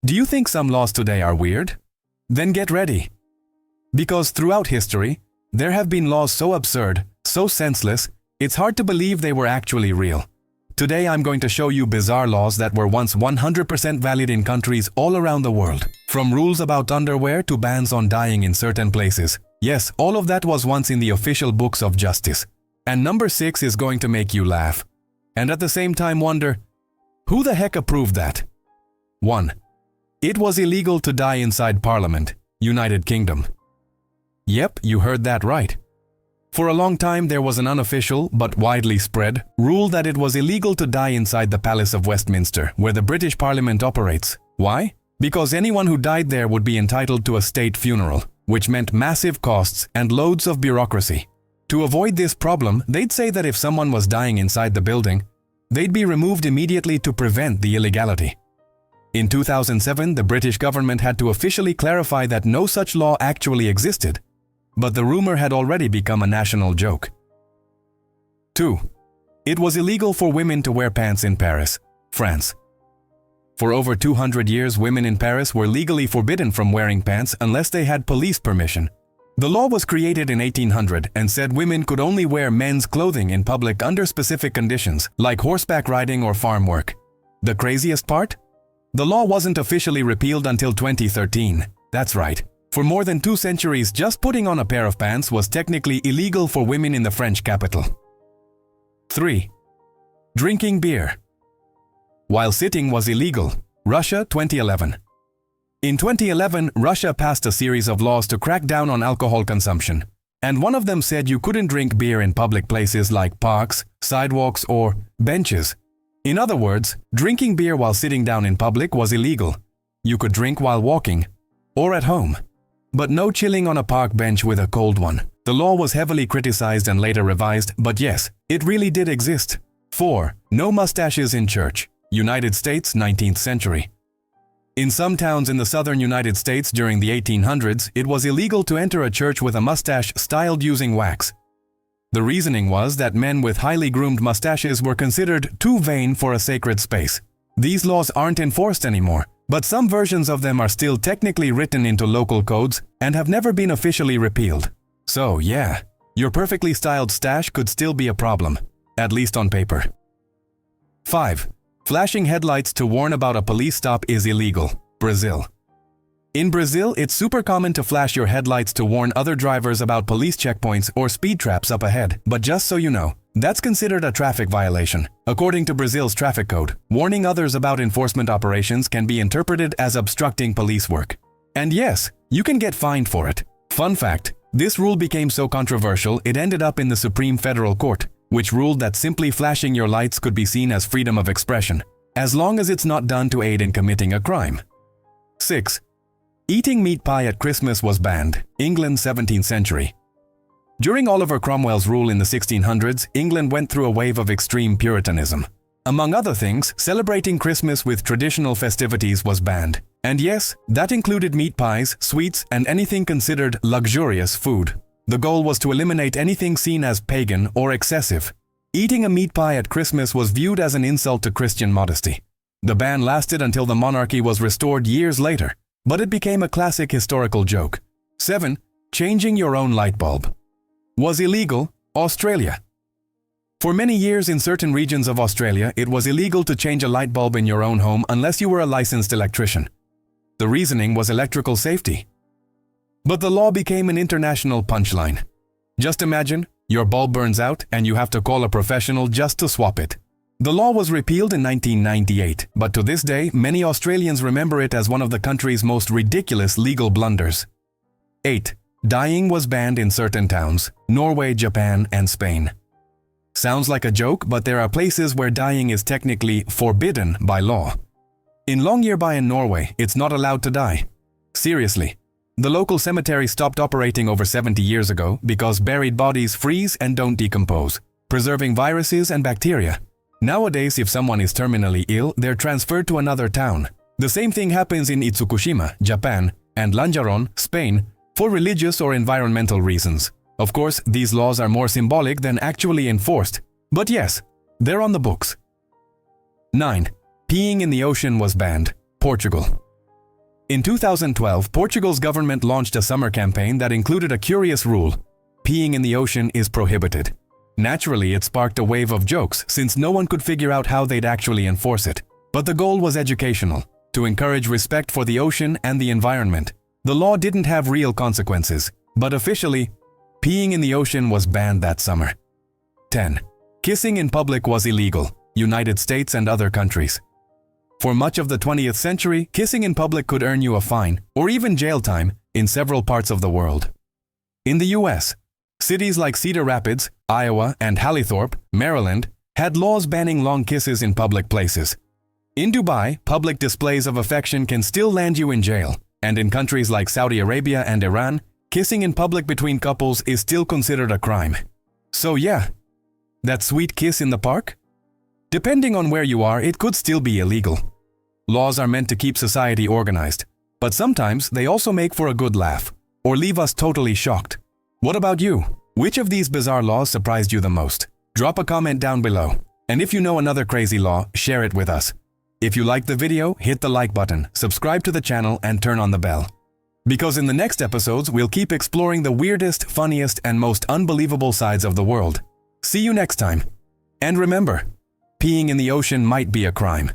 Do you think some laws today are weird? Then get ready. Because throughout history, there have been laws so absurd, so senseless, it's hard to believe they were actually real. Today I'm going to show you bizarre laws that were once 100% valid in countries all around the world. From rules about underwear to bans on dying in certain places. Yes, all of that was once in the official books of justice. And number 6 is going to make you laugh. And at the same time wonder, who the heck approved that? 1. It was illegal to die inside Parliament, United Kingdom. Yep, you heard that right. For a long time there was an unofficial, but widely spread, rule that it was illegal to die inside the Palace of Westminster, where the British Parliament operates. Why? Because anyone who died there would be entitled to a state funeral, which meant massive costs and loads of bureaucracy. To avoid this problem, they'd say that if someone was dying inside the building, they'd be removed immediately to prevent the illegality. In 2007, the British government had to officially clarify that no such law actually existed, but the rumor had already become a national joke. 2. It was illegal for women to wear pants in Paris, France. For over 200 years, women in Paris were legally forbidden from wearing pants unless they had police permission. The law was created in 1800 and said women could only wear men's clothing in public under specific conditions, like horseback riding or farm work. The craziest part? The law wasn't officially repealed until 2013. That's right. For more than 2 centuries, just putting on a pair of pants was technically illegal for women in the French capital. 3. Drinking beer while sitting was illegal. Russia, 2011. In 2011, Russia passed a series of laws to crack down on alcohol consumption. And one of them said you couldn't drink beer in public places like parks, sidewalks, or benches. In other words, drinking beer while sitting down in public was illegal. You could drink while walking or at home, but no chilling on a park bench with a cold one. The law was heavily criticized and later revised, but yes, it really did exist. 4. No mustaches in church. United States, 19th century. In some towns in the southern United States during the 1800s, it was illegal to enter a church with a mustache styled using wax. The reasoning was that men with highly groomed mustaches were considered too vain for a sacred space. These laws aren't enforced anymore, but some versions of them are still technically written into local codes and have never been officially repealed. So yeah, your perfectly styled stash could still be a problem, at least on paper. 5. Flashing headlights to warn about a police stop is illegal. Brazil. In Brazil, it's super common to flash your headlights to warn other drivers about police checkpoints or speed traps up ahead. But just so you know, that's considered a traffic violation. According to Brazil's traffic code, warning others about enforcement operations can be interpreted as obstructing police work. And yes, you can get fined for it. Fun fact, this rule became so controversial it ended up in the Supreme Federal Court, which ruled that simply flashing your lights could be seen as freedom of expression, as long as it's not done to aid in committing a crime. 6. Eating meat pie at Christmas was banned. England, 17th century. During Oliver Cromwell's rule in the 1600s, England went through a wave of extreme Puritanism. Among other things, celebrating Christmas with traditional festivities was banned. And yes, that included meat pies, sweets, and anything considered luxurious food. The goal was to eliminate anything seen as pagan or excessive. Eating a meat pie at Christmas was viewed as an insult to Christian modesty. The ban lasted until the monarchy was restored years later, but it became a classic historical joke. 7. Changing your own light bulb was illegal. Australia. For many years in certain regions of Australia, it was illegal to change a light bulb in your own home unless you were a licensed electrician. The reasoning was electrical safety. But the law became an international punchline. Just imagine, your bulb burns out and you have to call a professional just to swap it. The law was repealed in 1998, but to this day, many Australians remember it as one of the country's most ridiculous legal blunders. 8. Dying was banned in certain towns, Norway, Japan, and Spain. Sounds like a joke, but there are places where dying is technically forbidden by law. In Longyearbyen in Norway, it's not allowed to die. Seriously. The local cemetery stopped operating over 70 years ago because buried bodies freeze and don't decompose, preserving viruses and bacteria. Nowadays, if someone is terminally ill, they're transferred to another town. The same thing happens in Itsukushima, Japan, and Lanjaron, Spain, for religious or environmental reasons. Of course, these laws are more symbolic than actually enforced, but yes, they're on the books. 9. Peeing in the ocean was banned. Portugal. In 2012, Portugal's government launched a summer campaign that included a curious rule: peeing in the ocean is prohibited. Naturally, it sparked a wave of jokes since no one could figure out how they'd actually enforce it. But the goal was educational, to encourage respect for the ocean and the environment. The law didn't have real consequences, but officially, peeing in the ocean was banned that summer. 10. Kissing in public was illegal, United States and other countries. For much of the 20th century, kissing in public could earn you a fine or even jail time in several parts of the world. In the US, cities like Cedar Rapids, Iowa, and Halleythorpe, Maryland, had laws banning long kisses in public places. In Dubai, public displays of affection can still land you in jail, and in countries like Saudi Arabia and Iran, kissing in public between couples is still considered a crime. So yeah, that sweet kiss in the park? Depending on where you are, it could still be illegal. Laws are meant to keep society organized, but sometimes they also make for a good laugh, or leave us totally shocked. What about you? Which of these bizarre laws surprised you the most? Drop a comment down below. And if you know another crazy law, share it with us. If you liked the video, hit the like button, subscribe to the channel, and turn on the bell. Because in the next episodes, we'll keep exploring the weirdest, funniest, and most unbelievable sides of the world. See you next time. And remember, peeing in the ocean might be a crime.